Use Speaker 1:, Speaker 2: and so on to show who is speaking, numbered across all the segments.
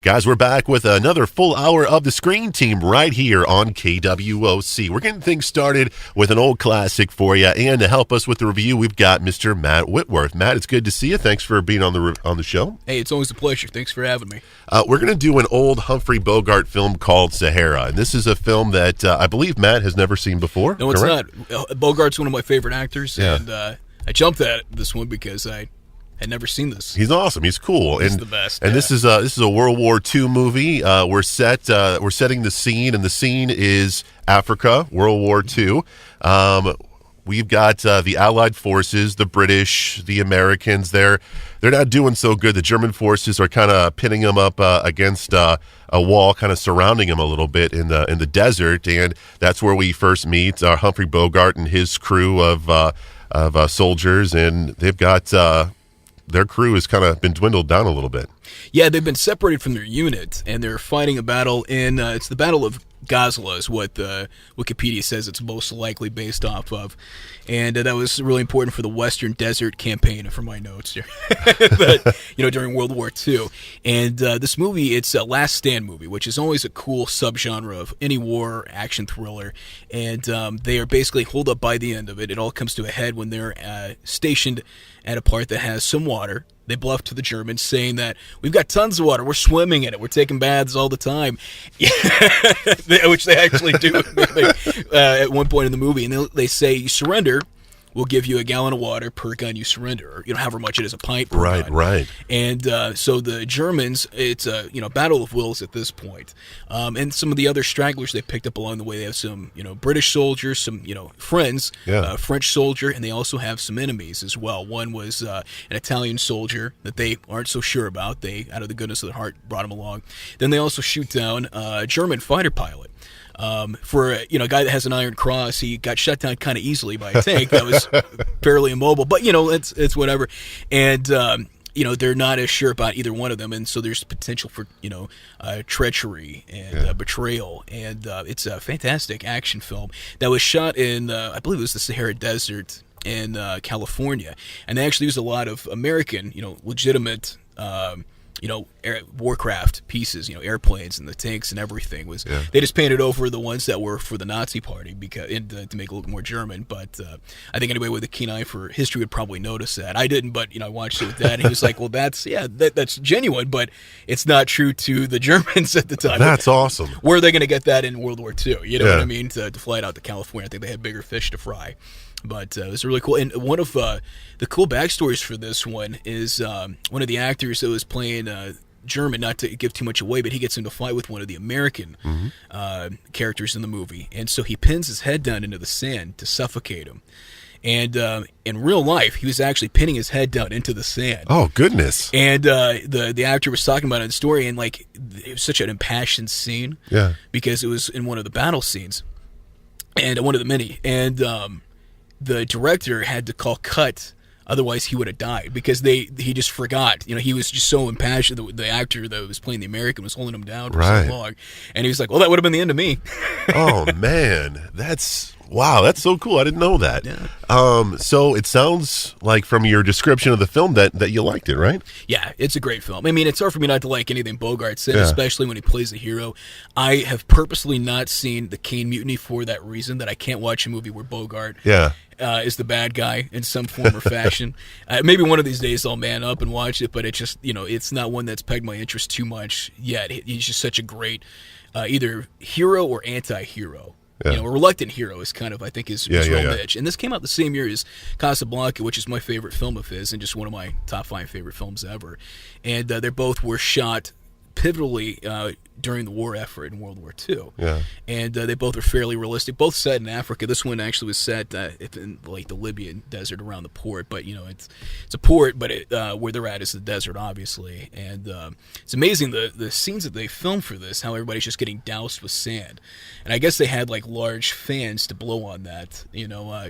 Speaker 1: Guys, we're back with another full hour of the Screen Team right here on KWOC. We're getting things started with an old classic for you, and to help us with the review, we've got Mr. Matt Whitworth. Matt, it's good to see you. Thanks for being on the show.
Speaker 2: Hey, it's always a pleasure. Thanks for having me.
Speaker 1: We're going to do an old Humphrey Bogart film called Sahara, and this is a film that I believe Matt has never seen before.
Speaker 2: No, it's not. Bogart's one of my favorite actors, and I jumped at this one because I had never seen this.
Speaker 1: He's awesome. He's cool.
Speaker 2: He's the best.
Speaker 1: And this is a World War II movie. We're setting the scene, and the scene is Africa, World War II. We've got the Allied forces, the British, the Americans. They're not doing so good. The German forces are kind of pinning them up against a wall, kind of surrounding them a little bit in the desert, and that's where we first meet Humphrey Bogart and his crew of soldiers, and they've got. Their crew has kind of been dwindled down a little bit.
Speaker 2: Yeah, they've been separated from their unit, and they're fighting a battle in, it's the Battle of Gazla is what Wikipedia says it's most likely based off of. And that was really important for the Western Desert Campaign, for my notes here. But, during World War II. And this movie, it's a Last Stand movie, which is always a cool subgenre of any war action thriller. And they are basically holed up by the end of it. It all comes to a head when they're stationed at a part that has some water. They bluff to the Germans, saying that we've got tons of water, we're swimming in it, we're taking baths all the time, which they actually do at one point in the movie. And they say, you surrender, we'll give you a gallon of water per gun you surrender, or however much it is, a pint per gun.
Speaker 1: Right.
Speaker 2: And so the Germans, it's a battle of wills at this point. And some of the other stragglers they picked up along the way, they have some British soldiers, some friends, French soldier, and they also have some enemies as well. One was an Italian soldier that they aren't so sure about. They, out of the goodness of their heart, brought him along. Then they also shoot down a German fighter pilot. For a guy that has an Iron Cross, he got shut down kind of easily by a tank that was fairly immobile. But it's whatever, and they're not as sure about either one of them, and so there's potential for treachery and betrayal. And it's a fantastic action film that was shot in I believe it was the Sahara Desert in California, and they actually used a lot of American legitimate. Warcraft pieces, airplanes and the tanks and everything they just painted over the ones that were for the Nazi party to make it look more German. But I think anybody with a keen eye for history would probably notice that. I didn't, but I watched it with Dad, and he was like, "Well, that's genuine, but it's not true to the Germans at the time."
Speaker 1: That's awesome.
Speaker 2: Where are they going to get that in World War II? You know what I mean? To fly it out to California, I think they had bigger fish to fry. But it was really cool. And one of the cool backstories for this one is one of the actors that was playing German, not to give too much away, but he gets into a fight with one of the American characters in the movie. And so he pins his head down into the sand to suffocate him. And in real life, he was actually pinning his head down into the sand.
Speaker 1: Oh, goodness.
Speaker 2: And the actor was talking about it in the story, and it was such an impassioned scene.
Speaker 1: Yeah. Because
Speaker 2: it was in one of the battle scenes, and one of the many. And the director had to call cut, otherwise he would have died, because he just forgot. He was just so impassioned. The actor that was playing the American was holding him down for so long, and he was like, "Well, that would have been the end of me."
Speaker 1: Oh man, that's so cool. I didn't know that. Yeah. So it sounds like from your description of the film that you liked it, right?
Speaker 2: Yeah, it's a great film. I mean, it's hard for me not to like anything Bogart's in, especially when he plays a hero. I have purposely not seen The Caine Mutiny for that reason, that I can't watch a movie where Bogart is the bad guy in some form or fashion. Maybe one of these days I'll man up and watch it, but it's just, it's not one that's pegged my interest too much yet. He's just such a great either hero or anti-hero. A reluctant hero is kind of, I think, his real niche. And this came out the same year as Casablanca, which is my favorite film of his and just one of my top 5 favorite films ever. And they both were shot pivotally during the war effort in World War II. Yeah. And they both are fairly realistic, both set in Africa. This one actually was set in the Libyan desert around the port, but it's a port, but where they're at is the desert, obviously. And it's amazing the scenes that they filmed for this, how everybody's just getting doused with sand. And I guess they had large fans to blow on that,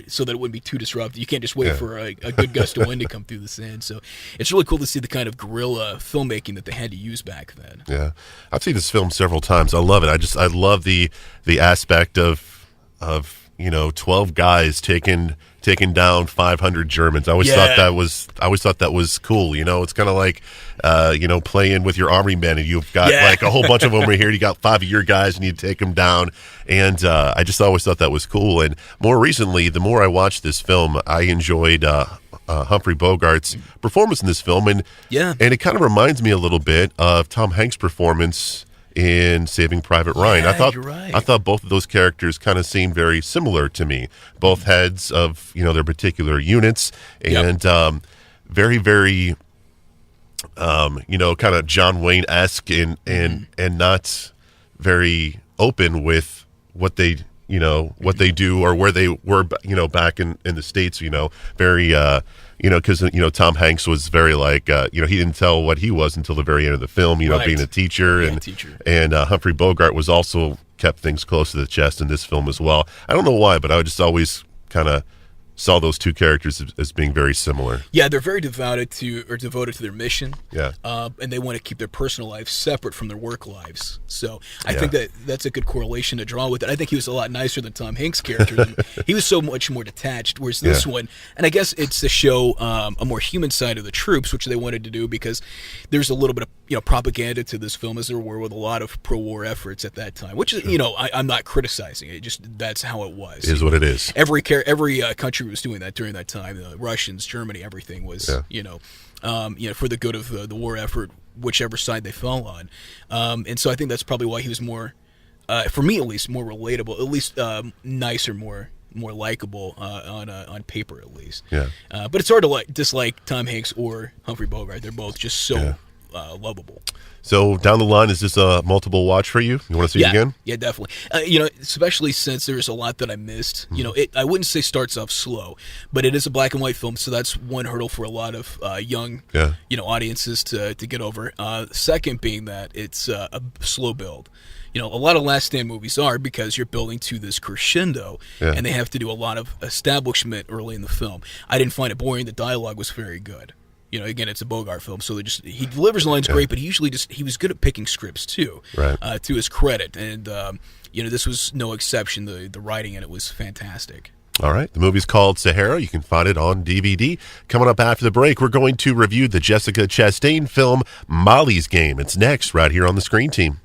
Speaker 2: so that it wouldn't be too disruptive. You can't just wait for a good gust of wind to come through the sand. So it's really cool to see the kind of guerrilla filmmaking that they had to use back then.
Speaker 1: Yeah, I've seen this film several times. I love it. I love the aspect of 12 guys taking taking down 500 Germans. I always thought that was cool. You know, it's kind of like playing with your army men, and you've got like a whole bunch of them over here. You got 5 of your guys, and you take them down. And I just always thought that was cool. And more recently, the more I watched this film, I enjoyed Humphrey Bogart's performance in this film, and it kind of reminds me a little bit of Tom Hanks' performance in Saving Private Ryan.
Speaker 2: You're right.
Speaker 1: I thought both of those characters kind of seemed very similar to me. Both heads of their particular units, and very, very kind of John Wayne-esque and not very open with what they do or where they were back in the States. Very because Tom Hanks was very like he didn't tell what he was until the very end of the film, being a teacher, and Humphrey Bogart was also kept things close to the chest in this film as well. I don't know why, but I just always kind of saw those two characters as being very similar.
Speaker 2: Yeah, they're very devoted to their mission.
Speaker 1: Yeah.
Speaker 2: And they want to keep their personal lives separate from their work lives. So I think that's a good correlation to draw with it. I think he was a lot nicer than Tom Hanks' character. He was so much more detached, whereas this one, and I guess it's to show a more human side of the troops, which they wanted to do because there's a little bit of propaganda to this film, as there were with a lot of pro-war efforts at that time, which is, I'm not criticizing it. Just that's how it was.
Speaker 1: It is what it is.
Speaker 2: Every country was doing that during that time. The Russians, Germany, everything was, for the good of the war effort, whichever side they fell on. And so I think that's probably why he was more, for me at least, more relatable, at least nicer, more likable on paper at least.
Speaker 1: Yeah.
Speaker 2: But it's hard to dislike Tom Hanks or Humphrey Bogart. They're both just so lovable.
Speaker 1: So down the line, is this a multiple watch for you? You want to see it again?
Speaker 2: Yeah, definitely. Especially since there's a lot that I missed. I wouldn't say starts off slow, but it is a black and white film, so that's one hurdle for a lot of young, audiences to get over. Second being that it's a slow build. A lot of Last Stand movies are, because you're building to this crescendo, and they have to do a lot of establishment early in the film. I didn't find it boring. The dialogue was very good. Again, it's a Bogart film, so he delivers lines great, but he was good at picking scripts too, to his credit. And this was no exception. The writing in it was fantastic.
Speaker 1: All right, the movie's called Sahara. You can find it on DVD. Coming up after the break, we're going to review the Jessica Chastain film Molly's Game. It's next, right here on the Screen Team.